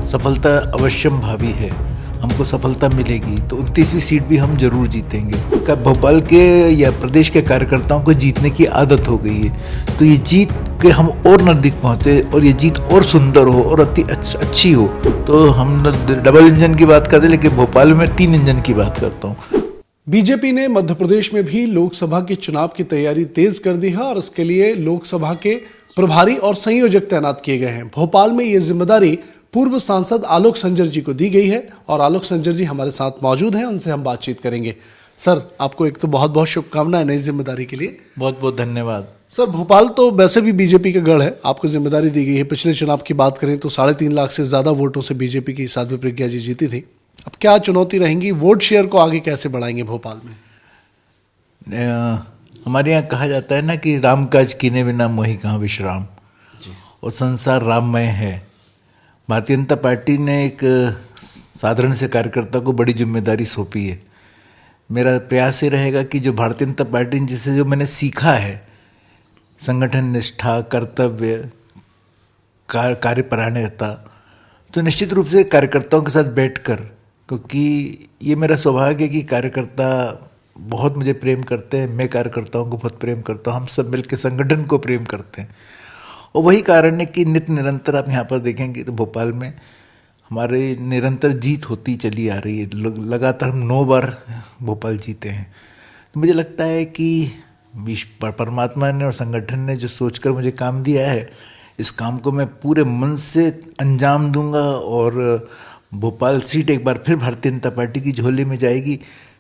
सफलता अवश्यम भावी है, हमको सफलता मिलेगी तो 29वीं सीट भी हम जरूर जीतेंगे। का भोपाल के या प्रदेश के कार्यकर्ताओं को जीतने की आदत हो गई है, तो ये जीत के हम और नज़दीक पहुँचे और ये जीत और सुंदर हो और अति अच्छी हो। तो हम डबल इंजन की बात करते, लेकिन भोपाल में 3 इंजन की बात करता हूँ। बीजेपी ने मध्य प्रदेश में भी लोकसभा के चुनाव की तैयारी तेज कर दी है और उसके लिए लोकसभा के प्रभारी और संयोजक तैनात किए गए हैं। भोपाल में ये जिम्मेदारी पूर्व सांसद आलोक संजर जी को दी गई है और आलोक संजर जी हमारे साथ मौजूद हैं, उनसे हम बातचीत करेंगे। सर, आपको एक तो बहुत बहुत शुभकामनाएं नई जिम्मेदारी के लिए। बहुत बहुत धन्यवाद। सर, भोपाल तो वैसे भी बीजेपी का गढ़ है, आपको जिम्मेदारी दी गई है। पिछले चुनाव की बात करें तो 3.5 लाख से ज्यादा वोटों से बीजेपी की साध्वी प्रज्ञा जी जीती थी। अब क्या चुनौती रहेंगी, वोट शेयर को आगे कैसे बढ़ाएंगे भोपाल में? हमारे यहाँ कहा जाता है ना कि राम काज कीने बिना मोहि कहाँ विश्राम, और संसार राममय है। भारतीय जनता पार्टी ने एक साधारण से कार्यकर्ता को बड़ी जिम्मेदारी सौंपी है। मेरा प्रयास ये रहेगा कि जो भारतीय जनता पार्टी जिसे जो मैंने सीखा है, संगठन निष्ठा, कर्तव्य, कार्यपरायणता, तो निश्चित रूप से कार्यकर्ताओं के साथ बैठकर, क्योंकि ये मेरा सौभाग्य है कि कार्यकर्ता बहुत मुझे प्रेम करते हैं, मैं कार्यकर्ताओं को बहुत प्रेम करता हूँ, हम सब मिलकर संगठन को प्रेम करते हैं। और वही कारण है कि नित्य निरंतर आप यहाँ पर देखेंगे तो भोपाल में हमारे निरंतर जीत होती चली आ रही है। लगातार हम 9 बार भोपाल जीते हैं। तो मुझे लगता है कि परमात्मा ने और संगठन ने जो सोचकर मुझे काम दिया है, इस काम को मैं पूरे मन से अंजाम दूंगा और भोपाल सीट एक बार फिर भारतीय जनता पार्टी की झोली में जाएगी,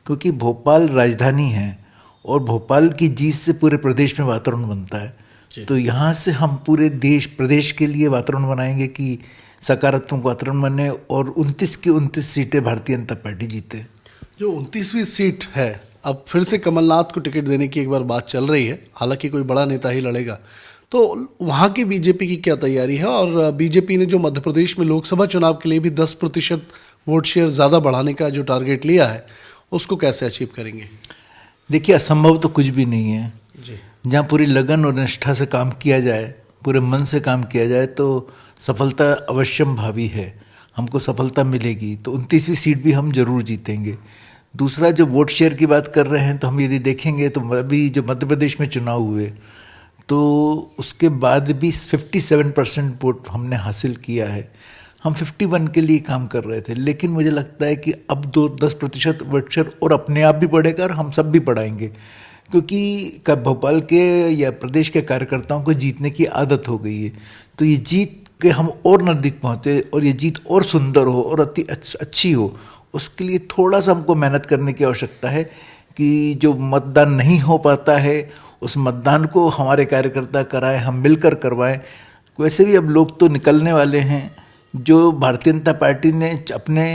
क्योंकि भोपाल राजधानी है और भोपाल की जीत से पूरे प्रदेश में वातावरण बनता है। तो यहाँ से हम पूरे प्रदेश के लिए वातावरण बनाएंगे कि सकारात्मक वातावरण बने और 29 की 29 सीटें भारतीय जनता पार्टी जीते। जो 29वीं सीट है, अब फिर से कमलनाथ को टिकट देने की एक बार बात चल रही है, हालांकि कोई बड़ा नेता ही लड़ेगा, तो वहाँ की बीजेपी की क्या तैयारी है? और बीजेपी ने जो मध्य प्रदेश में लोकसभा चुनाव के लिए भी 10% वोट शेयर ज़्यादा बढ़ाने का जो टारगेट लिया है, उसको कैसे अचीव करेंगे? देखिए, असंभव तो कुछ भी नहीं है जी। जहाँ पूरी लगन और निष्ठा से काम किया जाए, पूरे मन से काम किया जाए, तो सफलता अवश्यम भावी है, हमको सफलता मिलेगी। तो 29वीं सीट भी हम जरूर जीतेंगे। दूसरा, जो वोट शेयर की बात कर रहे हैं, तो हम यदि देखेंगे तो अभी जो मध्य प्रदेश में चुनाव हुए, तो उसके बाद भी 57% वोट हमने हासिल किया है। हम 51 के लिए काम कर रहे थे, लेकिन मुझे लगता है कि अब 10% वोट शेयर और अपने आप भी बढ़ेगा और हम सब भी बढ़ाएंगे, क्योंकि भोपाल के या प्रदेश के कार्यकर्ताओं को जीतने की आदत हो गई है। तो ये जीत के हम और नज़दीक पहुँचे और ये जीत और सुंदर हो और अति अच्छी हो, उसके लिए थोड़ा सा हमको मेहनत करने की आवश्यकता है कि जो मतदान नहीं हो पाता है, उस मतदान को हमारे कार्यकर्ता कराएं, हम मिलकर करवाएं। वैसे भी अब लोग तो निकलने वाले हैं। जो भारतीय जनता पार्टी ने अपने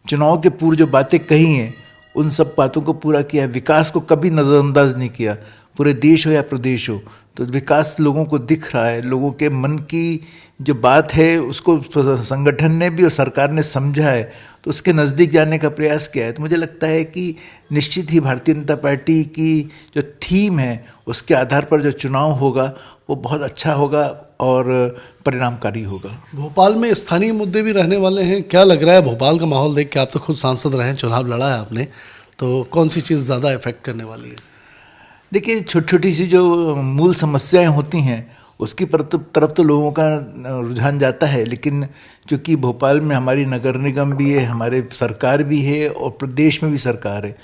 चुनाव के पूर्व जो बातें कही हैं, उन सब बातों को पूरा किया। विकास को कभी नज़रअंदाज नहीं किया, पूरे देश हो या प्रदेश हो, तो विकास लोगों को दिख रहा है। लोगों के मन की जो बात है उसको संगठन ने भी और सरकार ने समझा है, तो उसके नज़दीक जाने का प्रयास किया है। तो मुझे लगता है कि निश्चित ही भारतीय जनता पार्टी की जो थीम है, उसके आधार पर जो चुनाव होगा वो बहुत अच्छा होगा और परिणामकारी होगा। भोपाल में स्थानीय मुद्दे भी रहने वाले हैं, क्या लग रहा है भोपाल का माहौल देख के? आप तो खुद सांसद रहे हैं, चुनाव लड़ा है आपने, तो कौन सी चीज़ ज़्यादा इफेक्ट करने वाली है? देखिए, छोटी छोटी सी जो मूल समस्याएं होती हैं, उसकी तरफ तो लोगों का रुझान जाता है, लेकिन चूँकि भोपाल में हमारी नगर निगम भी है, हमारे सरकार भी है और प्रदेश में भी सरकार है,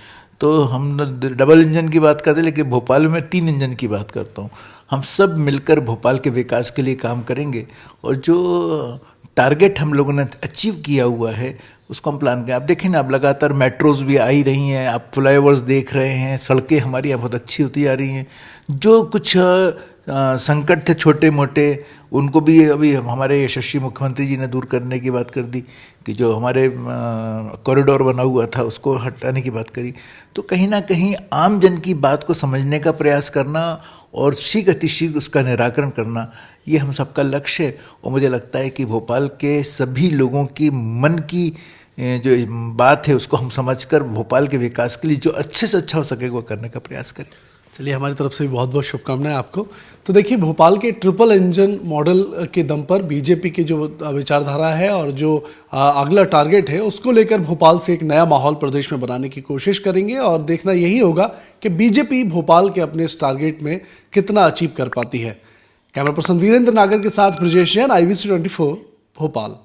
तो हम डबल इंजन की बात करते हैं, लेकिन भोपाल में 3 इंजन की बात करता हूँ। हम सब मिलकर भोपाल के विकास के लिए काम करेंगे और जो टारगेट हम लोगों ने अचीव किया हुआ है उसको हम प्लान करें। आप देखें ना, अब लगातार मेट्रोज भी आ ही रही हैं, आप फ्लाईओवर्स देख रहे हैं, सड़कें हमारी यहाँ बहुत अच्छी होती जा रही हैं। जो कुछ संकट थे छोटे मोटे, उनको भी अभी हमारे यशस्वी मुख्यमंत्री जी ने दूर करने की बात कर दी, कि जो हमारे कॉरिडोर बना हुआ था उसको हटाने की बात करी। तो कहीं ना कहीं आम जन की बात को समझने का प्रयास करना और शीघ्र अतिशीघ्र उसका निराकरण करना, ये हम सबका लक्ष्य है। और मुझे लगता है कि भोपाल के सभी लोगों की मन की जो बात है उसको हम समझकर भोपाल के विकास के लिए जो अच्छे से अच्छा हो सके वो करने का प्रयास करें। चलिए, हमारी तरफ से भी बहुत बहुत शुभकामनाएं आपको। तो देखिए, भोपाल के ट्रिपल इंजन मॉडल के दम पर बीजेपी की जो विचारधारा है और जो अगला टारगेट है, उसको लेकर भोपाल से एक नया माहौल प्रदेश में बनाने की कोशिश करेंगे और देखना यही होगा कि बीजेपी भोपाल के अपने इस टारगेट में कितना अचीव कर पाती है। कैमरा पर्सन वीरेंद्र नागर के साथ ब्रजेश जैन, IBC 24 भोपाल।